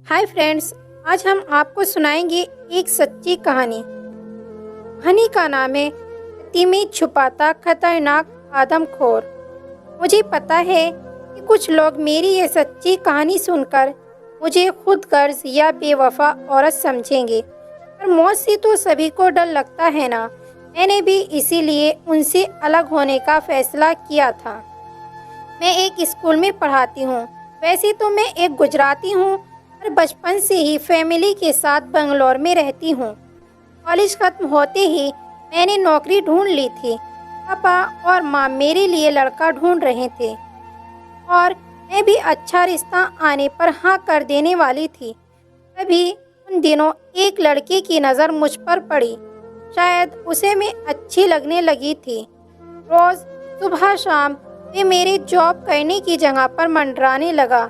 Hi friends, आज हम आपको सुनाएंगे एक सच्ची कहानी। कहानी का नाम है रत्ती में छुपाता खतरनाक आदमखोर। मुझे पता है कि कुछ लोग मेरी ये सच्ची कहानी सुनकर मुझे खुद गर्ज या बेवफा औरत समझेंगे, पर मौत से तो सभी को डर लगता है ना। मैंने भी इसीलिए उनसे अलग होने का फैसला किया था। मैं एक स्कूल में पढ़ाती हूँ। वैसे तो मैं एक गुजराती हूँ, पर बचपन से ही फैमिली के साथ बंगलौर में रहती हूँ। कॉलेज खत्म होते ही मैंने नौकरी ढूंढ ली थी। पापा और माँ मेरे लिए लड़का ढूंढ रहे थे और मैं भी अच्छा रिश्ता आने पर हाँ कर देने वाली थी। तभी उन दिनों एक लड़के की नज़र मुझ पर पड़ी। शायद उसे मैं अच्छी लगने लगी थी। रोज़ सुबह शाम वे मेरे जॉब करने की जगह पर मंडराने लगा।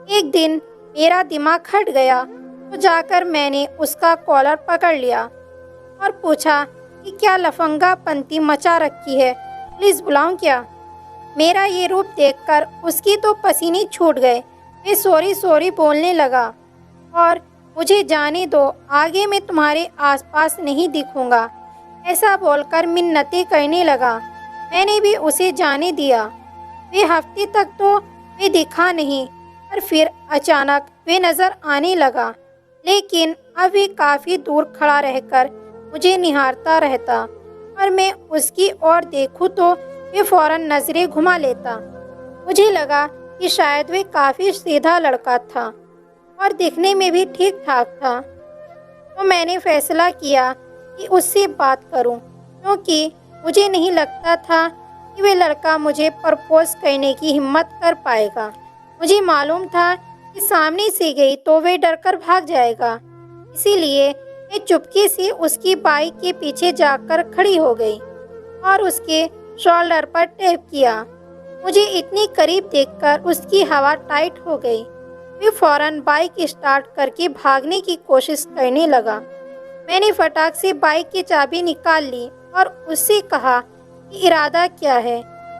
एक दिन मेरा दिमाग हट गया तो जाकर मैंने उसका कॉलर पकड़ लिया और पूछा कि क्या लफंगापंती मचा रखी है, प्लीज़ बुलाऊं क्या। मेरा ये रूप देखकर उसकी तो पसीने छूट गए। वे सॉरी सॉरी बोलने लगा और मुझे जाने दो, आगे मैं तुम्हारे आसपास नहीं दिखूंगा, ऐसा बोलकर मिन्नतें करने लगा। मैंने भी उसे जाने दिया। वे हफ्ते तक तो वे दिखा नहीं, पर फिर अचानक वे नज़र आने लगा। लेकिन अब वे काफ़ी दूर खड़ा रहकर मुझे निहारता रहता और मैं उसकी ओर देखूं तो वे फौरन नज़रें घुमा लेता। मुझे लगा कि शायद वे काफ़ी सीधा लड़का था और दिखने में भी ठीक ठाक था। तो मैंने फैसला किया कि उससे बात करूं, क्योंकि मुझे नहीं लगता था कि वे लड़का मुझे प्रपोज करने की हिम्मत कर पाएगा। मुझे मालूम था कि सामने से गई तो वे डरकर भाग जाएगा। इसीलिए मैं चुपके से उसकी बाइक के पीछे जाकर खड़ी हो गई और उसके शोल्डर पर टैप किया। मुझे इतनी करीब देखकर उसकी हवा टाइट हो गई। वे फौरन बाइक स्टार्ट करके भागने की कोशिश करने लगा। मैंने फटाक से बाइक की चाबी निकाल ली और उससे कहा कि इरादा क्या है।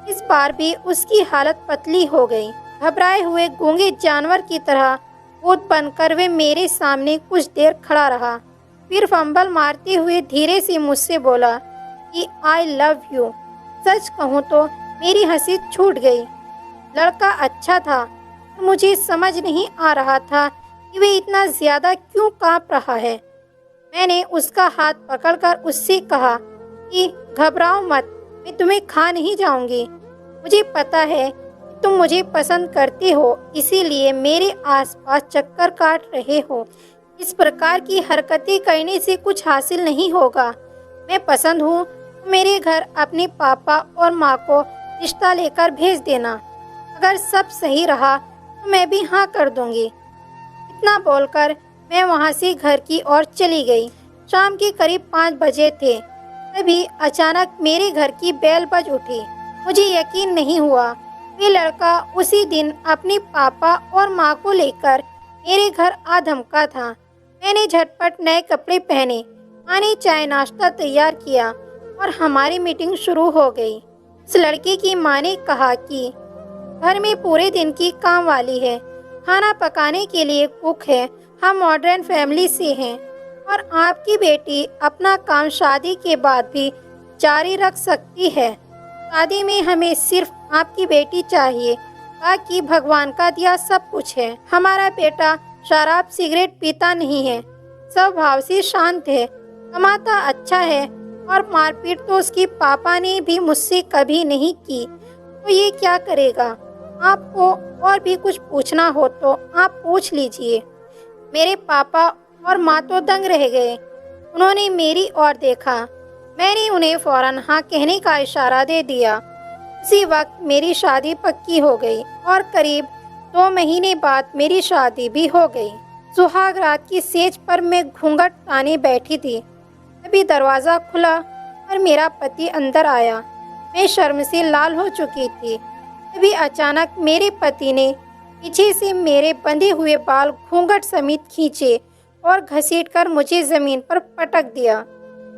इस बार भी उसकी हालत पतली हो गई। घबराए हुए गूंगे जानवर की तरह भूत बनकर वे मेरे सामने कुछ देर खड़ा रहा। फिर फंबल मारते हुए धीरे से मुझसे बोला कि आई लव यू। सच कहूँ तो मेरी हंसी छूट गई। लड़का अच्छा था, मुझे समझ नहीं आ रहा था कि वे इतना ज़्यादा क्यों कांप रहा है। मैंने उसका हाथ पकड़कर उससे कहा कि घबराओ मत, मैं तुम्हें खा नहीं जाऊंगी। मुझे पता है कि तुम मुझे पसंद करते हो, इसीलिए मेरे आसपास चक्कर काट रहे हो। इस प्रकार की हरकतें करने से कुछ हासिल नहीं होगा। मैं पसंद हूँ तो मेरे घर अपने पापा और माँ को रिश्ता लेकर भेज देना। अगर सब सही रहा तो मैं भी हाँ कर दूंगी। इतना बोलकर मैं वहाँ से घर की ओर चली गई। शाम के करीब 5 बजे थे। तभी अचानक मेरे घर की बेल बज उठी। मुझे यकीन नहीं हुआ। वे लड़का उसी दिन अपने पापा और माँ को लेकर मेरे घर आ धमका था। मैंने झटपट नए कपड़े पहने, माँ ने चाय नाश्ता तैयार किया और हमारी मीटिंग शुरू हो गई। उस लड़के की माँ ने कहा कि घर में पूरे दिन की काम वाली है, खाना पकाने के लिए कुक है, हम मॉडर्न फैमिली से हैं और आपकी बेटी अपना काम शादी के बाद भी जारी रख सकती है। शादी में हमें सिर्फ आपकी बेटी चाहिए, बाकी भगवान का दिया सब कुछ है। हमारा बेटा शराब सिगरेट पीता नहीं है, स्वभाव से शांत है, कमाता अच्छा है और मारपीट तो उसके पापा ने भी मुझसे कभी नहीं की। तो ये क्या करेगा? आपको और भी कुछ पूछना हो तो आप पूछ लीजिए। मेरे पापा और माँ तो दंग रह गए। उन्होंने मेरी ओर देखा। मैंने उन्हें फौरन हाँ कहने का इशारा दे दिया। उसी वक्त मेरी शादी पक्की हो गई और करीब 2 महीने बाद मेरी शादी भी हो गई। सुहाग रात की सेज पर मैं घूंघट ताने बैठी थी। तभी दरवाज़ा खुला और मेरा पति अंदर आया। मैं शर्म से लाल हो चुकी थी। तभी अचानक मेरे पति ने पीछे से मेरे बंधे हुए बाल घूंघट समेत खींचे और घसीटकर मुझे ज़मीन पर पटक दिया।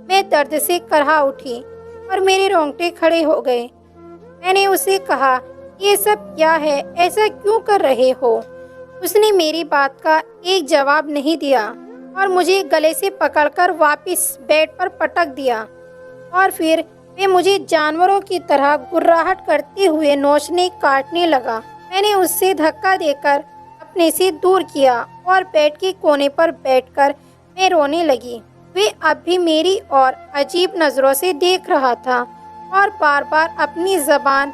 मैं दर्द से करहा उठी और मेरे रोंगटे खड़े हो गए। मैंने उसे कहा, ये सब क्या है, ऐसा क्यों कर रहे हो? उसने मेरी बात का एक जवाब नहीं दिया और मुझे गले से पकड़कर वापस बेड पर पटक दिया और फिर वे मुझे जानवरों की तरह गुर्राहट करते हुए नोचने काटने लगा। मैंने उससे धक्का देकर अपने से दूर किया और बेड के कोने पर बैठकर मैं रोने लगी। वे अब भी मेरी ओर अजीब नज़रों से देख रहा था और बार बार अपनी ज़बान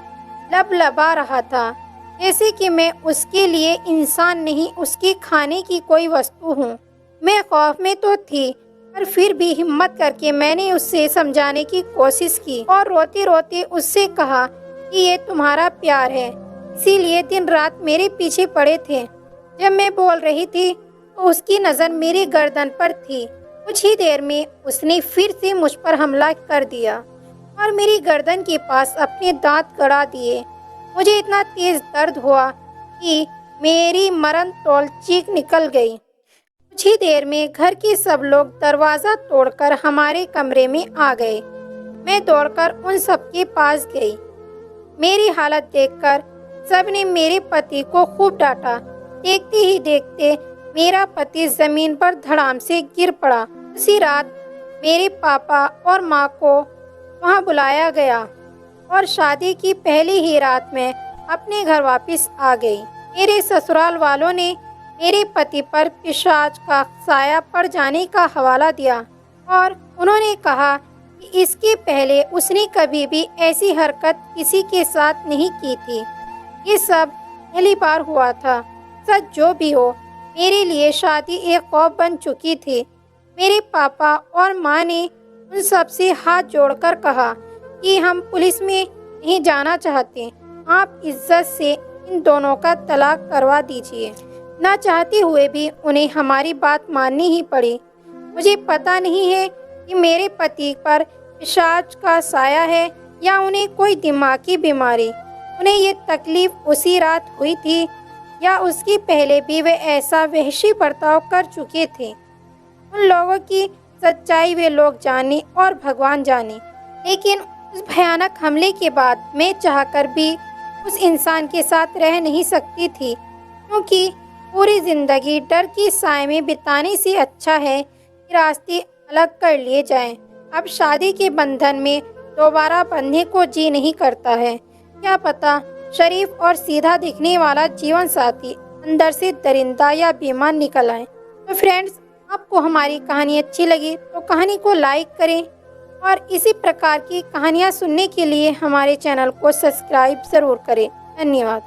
लबलबा रहा था, जैसे कि मैं उसके लिए इंसान नहीं, उसके खाने की कोई वस्तु हूँ। मैं खौफ में तो थी, पर फिर भी हिम्मत करके मैंने उससे समझाने की कोशिश की और रोते रोते उससे कहा कि ये तुम्हारा प्यार है, इसीलिए दिन रात मेरे पीछे पड़े थे। जब मैं बोल रही थी तो उसकी नज़र मेरी गर्दन पर थी। कुछ ही देर में उसने फिर से मुझ पर हमला कर दिया और मेरी गर्दन के पास अपने दांत गड़ा दिए। मुझे इतना तेज दर्द हुआ कि मेरी मरण तौल चीख निकल गई। कुछ ही देर में घर के सब लोग दरवाज़ा तोड़कर हमारे कमरे में आ गए। मैं दौड़कर उन सबके पास गई। मेरी हालत देखकर सबने मेरे पति को खूब डांटा। देखते ही देखते मेरा पति ज़मीन पर धड़ाम से गिर पड़ा। उसी रात मेरे पापा और माँ को वहाँ बुलाया गया और शादी की पहली ही रात में अपने घर वापस आ गई। मेरे ससुराल वालों ने मेरे पति पर पिशाच का साया पड़ जाने का हवाला दिया और उन्होंने कहा कि इसके पहले उसने कभी भी ऐसी हरकत किसी के साथ नहीं की थी। ये सब पहली बार हुआ था। सच जो भी हो, मेरे लिए शादी एक खौफ बन चुकी थी। मेरे पापा और माँ ने उन सब से हाथ जोड़कर कहा कि हम पुलिस में नहीं जाना चाहते, आप इज्जत से इन दोनों का तलाक करवा दीजिए। ना चाहते हुए भी उन्हें हमारी बात माननी ही पड़ी। मुझे पता नहीं है कि मेरे पति पर पिशाच का साया है या उन्हें कोई दिमागी बीमारी। उन्हें ये तकलीफ उसी रात हुई थी या उसके पहले भी वे ऐसा वहशी बर्ताव कर चुके थे। उन लोगों की सच्चाई वे लोग जाने और भगवान जाने। लेकिन उस भयानक हमले के बाद मैं चाहकर भी उस इंसान के साथ रह नहीं सकती थी, क्योंकि पूरी ज़िंदगी डर की साए में बिताने से अच्छा है कि रास्ते अलग कर लिए जाएं। अब शादी के बंधन में दोबारा बंधने को जी नहीं करता है। क्या पता शरीफ और सीधा दिखने वाला जीवन साथी अंदर से दरिंदा या बेईमान निकल आए। तो फ्रेंड्स, आपको हमारी कहानी अच्छी लगी तो कहानी को लाइक करें और इसी प्रकार की कहानियाँ सुनने के लिए हमारे चैनल को सब्सक्राइब ज़रूर करें। धन्यवाद।